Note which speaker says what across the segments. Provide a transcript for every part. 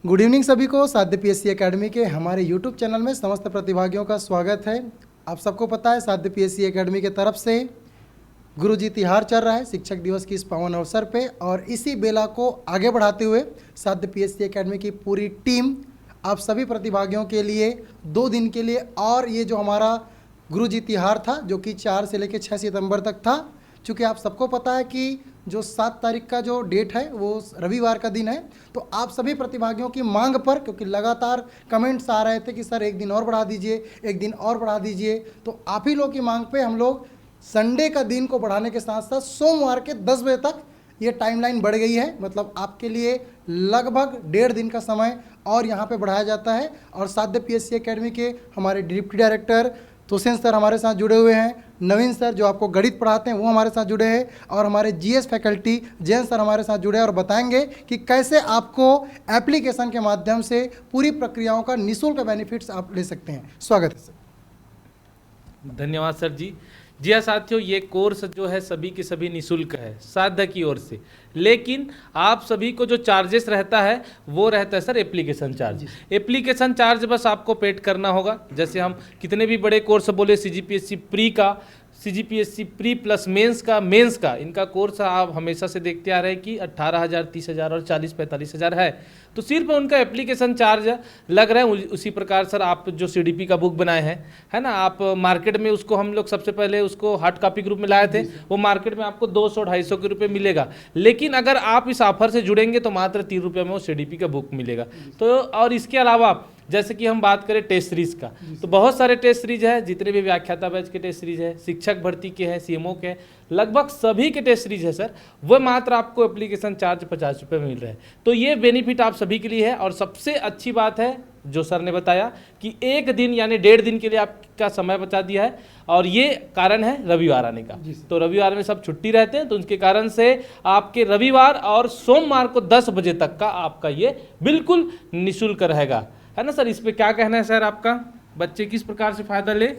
Speaker 1: Good evening सभी को। साध्य पीएससी एकेडमी के हमारे यूट्यूब चैनल में समस्त प्रतिभागियों का स्वागत है। आप सबको पता है साध्य पीएससी एकेडमी के तरफ से गुरुजी तिहार चल रहा है शिक्षक दिवस की इस पावन अवसर पे, और इसी बेला को आगे बढ़ाते हुए साध्य पीएससी एकेडमी की पूरी टीम आप सभी प्रतिभागियों के लिए 2 दिन के लिए, और ये जो हमारा गुरुजी तिहार था जो कि 4 से लेकर 6 सितंबर तक था, चूँकि आप सबको पता है कि जो 7 तारीख का जो डेट है वो रविवार का दिन है, तो आप सभी प्रतिभागियों की मांग पर, क्योंकि लगातार कमेंट्स आ रहे थे कि सर एक दिन और बढ़ा दीजिए, एक दिन और बढ़ा दीजिए, तो आप ही लोग की मांग पे हम लोग संडे का दिन को बढ़ाने के साथ साथ सोमवार के 10 बजे तक ये टाइमलाइन बढ़ गई है। मतलब आपके लिए लगभग 1.5 दिन का समय और यहाँ पे बढ़ाया जाता है। और साध्य पीएससी एकेडमी के हमारे डिप्टी डायरेक्टर तोसेन सर हमारे साथ जुड़े हुए हैं, नवीन सर जो आपको गणित पढ़ाते हैं वो हमारे साथ जुड़े हैं, और हमारे जीएस फैकल्टी जैन सर हमारे साथ जुड़े हैं और बताएंगे कि कैसे आपको एप्लीकेशन के माध्यम से पूरी प्रक्रियाओं का निःशुल्क बेनिफिट्स आप ले सकते हैं। स्वागत है सर।
Speaker 2: धन्यवाद सर जी। जी हाँ साथियों, ये कोर्स जो है सभी के सभी निःशुल्क है साध्य की ओर से, लेकिन आप सभी को जो चार्जेस रहता है वो रहता है sir application charge. Application charge बस आपको पेड करना होगा। जैसे हम कितने भी बड़े कोर्स बोले, सीजीपीएससी प्री का, सीजीपीएससी प्री प्लस मेंस का इनका कोर्स आप हमेशा से देखते आ रहे हैं कि 18,000, 30,000 और 40-45,000 है, तो सिर्फ उनका एप्लीकेशन चार्ज लग रहा है। उसी प्रकार सर आप जो सीडीपी का बुक बनाए हैं, है ना, आप मार्केट में उसको हम लोग सबसे पहले उसको हार्ड कॉपी के रूप में लाए थे, वो मार्केट में आपको 200-250 के रुपये मिलेगा, लेकिन अगर आप इस ऑफर से जुड़ेंगे तो मात्र 3 रुपये में वो सीडीपी का बुक मिलेगा। तो और इसके अलावा जैसे कि हम बात करें टेस्ट सीरीज का, तो बहुत सारे टेस्ट सीरीज है, जितने भी व्याख्याता बैच के टेस्ट सीरीज है, शिक्षक भर्ती के हैं, सीएमओ के हैं, लगभग सभी के टेस्ट सीरीज है सर, वो मात्र आपको एप्लीकेशन चार्ज 50 रुपये में मिल रहा है। तो ये बेनिफिट आप सभी के लिए है। और सबसे अच्छी बात है जो सर ने बताया कि 1 दिन यानी 1.5 दिन के लिए आपका समय बचा दिया है, और ये कारण है रविवार आने का। तो रविवार में सब छुट्टी रहते हैं, तो उसके कारण से आपके रविवार और सोमवार को 10 बजे तक का आपका ये बिल्कुल निःशुल्क रहेगा, है ना सर। इस पे क्या कहना है सर आपका, बच्चे किस प्रकार से फ़ायदा ले?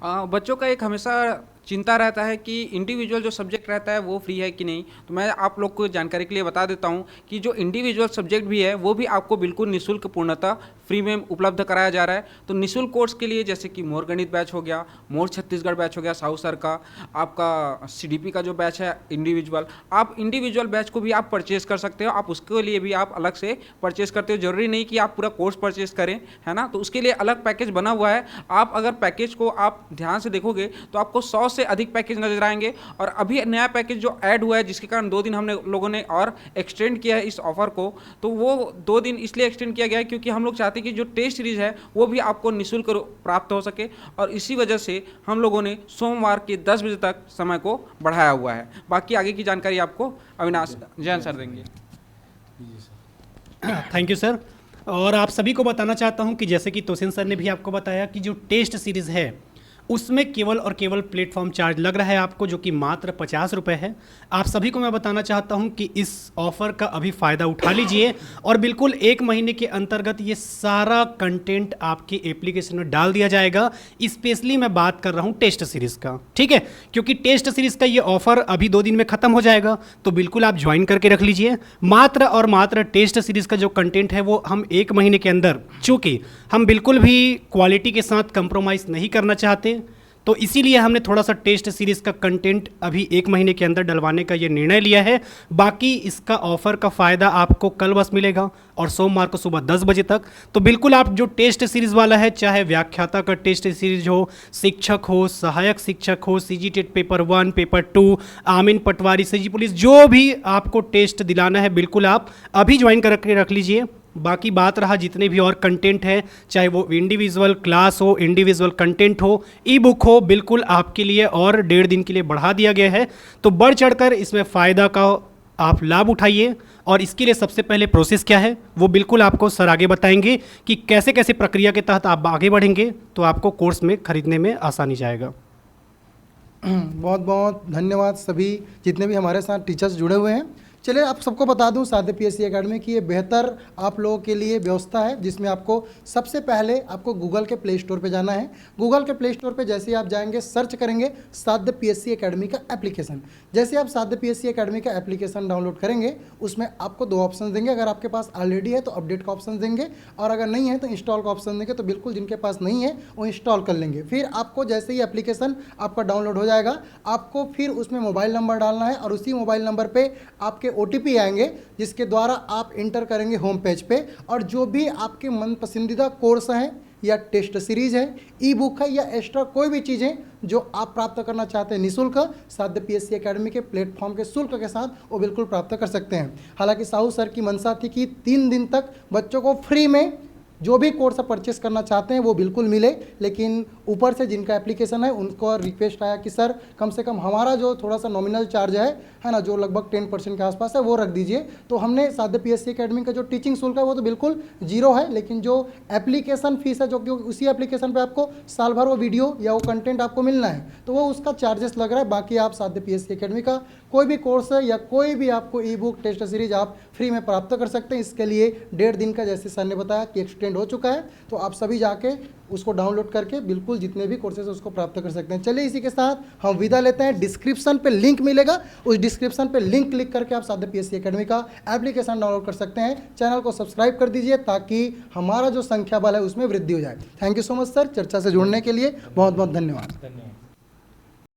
Speaker 3: बच्चों का एक हमेशा चिंता रहता है कि इंडिविजुअल जो सब्जेक्ट रहता है वो फ्री है कि नहीं। तो मैं आप लोग को जानकारी के लिए बता देता हूं कि जो इंडिविजुअल सब्जेक्ट भी है वो भी आपको बिल्कुल निःशुल्क पूर्णतः फ्री में उपलब्ध कराया जा रहा है। तो निःशुल्क कोर्स के लिए जैसे कि मोर गणित बैच हो गया, मोर छत्तीसगढ़ बैच हो गया साहू सर का, आपका सीडीपी का जो बैच है इंडिविजुअल, आप इंडिविजुअल बैच को भी आप परचेज कर सकते हो। आप उसके लिए भी आप अलग से परचेज करते हो, जरूरी नहीं कि आप पूरा कोर्स परचेज करें, है ना। तो उसके लिए अलग पैकेज बना हुआ है। आप अगर पैकेज को आप ध्यान से देखोगे तो आपको 100 से अधिक पैकेज नजर आएंगे। और अभी नया पैकेज जो ऐड हुआ है जिसके कारण 2 दिन हमने लोगों ने और एक्सटेंड किया है इस ऑफर को, तो वो 2 दिन इसलिए एक्सटेंड किया गया है क्योंकि हम लोग चाहते हैं कि जो टेस्ट सीरीज है वो भी आपको निःशुल्क प्राप्त हो सके, और इसी वजह से हम लोगों ने सोमवार के 10 बजे तक समय को बढ़ाया हुआ है। बाकी आगे की जानकारी आपको अविनाश जैन सर देंगे।
Speaker 4: Thank you sir. और आप सभी को बताना चाहता हूं कि जैसे कि तोसेन सर ने भी आपको बताया कि जो टेस्ट सीरीज़ है उसमें केवल और केवल प्लेटफॉर्म चार्ज लग रहा है आपको, जो कि मात्र 50 रुपये है। आप सभी को मैं बताना चाहता हूं कि इस ऑफर का अभी फ़ायदा उठा लीजिए, और बिल्कुल 1 महीने के अंतर्गत ये सारा कंटेंट आपकी एप्लीकेशन में डाल दिया जाएगा। स्पेशली मैं बात कर रहा हूं टेस्ट सीरीज़ का, ठीक है, क्योंकि टेस्ट सीरीज़ का ये ऑफर अभी 2 दिन में ख़त्म हो जाएगा, तो बिल्कुल आप ज्वाइन करके रख लीजिए। मात्र और मात्र टेस्ट सीरीज़ का जो कंटेंट है वो हम 1 महीने के अंदर, चूँकि हम बिल्कुल भी क्वालिटी के साथ कंप्रोमाइज़ नहीं करना चाहते, तो इसीलिए हमने थोड़ा सा टेस्ट सीरीज़ का कंटेंट अभी 1 महीने के अंदर डलवाने का ये निर्णय लिया है। बाकी इसका ऑफ़र का फ़ायदा आपको कल बस मिलेगा, और सोमवार को सुबह 10 बजे तक। तो बिल्कुल आप जो टेस्ट सीरीज़ वाला है, चाहे व्याख्याता का टेस्ट सीरीज हो, शिक्षक हो, सहायक शिक्षक हो, सीजीटेट पेपर 1, पेपर 2, आमीन पटवारी, सीजी पुलिस, जो भी आपको टेस्ट दिलाना है बिल्कुल आप अभी ज्वाइन करके रख लीजिए। बाकी बात रहा जितने भी और कंटेंट है, चाहे वो इंडिविजुअल क्लास हो, इंडिविजुअल कंटेंट हो, ई बुक हो, बिल्कुल आपके लिए और 1.5 दिन के लिए बढ़ा दिया गया है। तो बढ़ चढ़कर इसमें फ़ायदा का आप लाभ उठाइए, और इसके लिए सबसे पहले प्रोसेस क्या है वो बिल्कुल आपको सर आगे बताएंगे कि कैसे कैसे प्रक्रिया के तहत आप आगे बढ़ेंगे तो आपको कोर्स में खरीदने में आसानी जाएगा।
Speaker 1: बहुत बहुत धन्यवाद सभी जितने भी हमारे साथ टीचर्स जुड़े हुए हैं। चलिए आप सबको बता दूं साध्य पीएससी एकेडमी की ये बेहतर आप लोगों के लिए व्यवस्था है, जिसमें आपको सबसे पहले आपको गूगल के प्ले स्टोर पे जाना है। गूगल के प्ले स्टोर पे जैसे ही आप जाएंगे सर्च करेंगे साध्य पीएससी एकेडमी का एप्लीकेशन। जैसे आप साध्य पीएससी एकेडमी का एप्लीकेशन डाउनलोड करेंगे उसमें आपको दो ऑप्शन देंगे। अगर आपके पास ऑलरेडी है तो अपडेट का ऑप्शन देंगे, और अगर नहीं है तो इंस्टॉल का ऑप्शन देंगे। तो बिल्कुल जिनके पास नहीं है वो इंस्टॉल कर लेंगे। फिर आपको जैसे ही एप्लीकेशन आपका डाउनलोड हो जाएगा आपको फिर उसमें मोबाइल नंबर डालना है, और उसी मोबाइल नंबर पे आपके OTP आएंगे जिसके द्वारा आप इंटर करेंगे होम पेज पे, और जो भी आपके मन पसंदीदा कोर्स हैं या टेस्ट सीरीज है, ई बुक है या एक्स्ट्रा कोई भी चीज़ें जो आप प्राप्त करना चाहते हैं निःशुल्क, साध्य पीएससी एकेडमी के प्लेटफॉर्म के शुल्क के साथ वो बिल्कुल प्राप्त कर सकते हैं। हालांकि साहू सर की मंशा थी कि 3 दिन तक बच्चों को फ्री में जो भी कोर्स परचेस करना चाहते हैं वो बिल्कुल मिले, लेकिन ऊपर से जिनका एप्लीकेशन है उनको रिक्वेस्ट आया कि सर कम से कम हमारा जो थोड़ा सा नॉमिनल चार्ज है ना, जो लगभग 10% के आसपास है वो रख दीजिए। तो हमने साध्य पीएससी एकेडमी का जो टीचिंग शुल्क है वो तो बिल्कुल जीरो है, लेकिन जो एप्लीकेशन फीस है जो कि उसी एप्लीकेशन पे आपको साल भर वो वीडियो या वो कंटेंट आपको मिलना है तो वो उसका चार्जेस लग रहा है। बाकी आप साध्य पीएससी एकेडमी का कोई भी कोर्स है या कोई भी आपको ई बुक टेस्ट सीरीज आप फ्री में प्राप्त कर सकते हैं। इसके लिए 1.5 दिन का जैसे सर ने बताया कि एक्सटेंड हो चुका है, तो आप सभी जाके उसको डाउनलोड करके बिल्कुल जितने भी कोर्सेज है उसको प्राप्त कर सकते हैं। चलिए इसी के साथ हम विदा लेते हैं। डिस्क्रिप्शन पे लिंक मिलेगा, उस डिस्क्रिप्शन पे लिंक क्लिक करके आप साध्य पीएससी एकेडमी का एप्लीकेशन डाउनलोड कर सकते हैं। चैनल को सब्सक्राइब कर दीजिए ताकि हमारा जो संख्या बल है उसमें वृद्धि हो जाए। Thank you so much sir, चर्चा से जुड़ने के लिए बहुत बहुत धन्यवाद।
Speaker 2: धन्यवाद।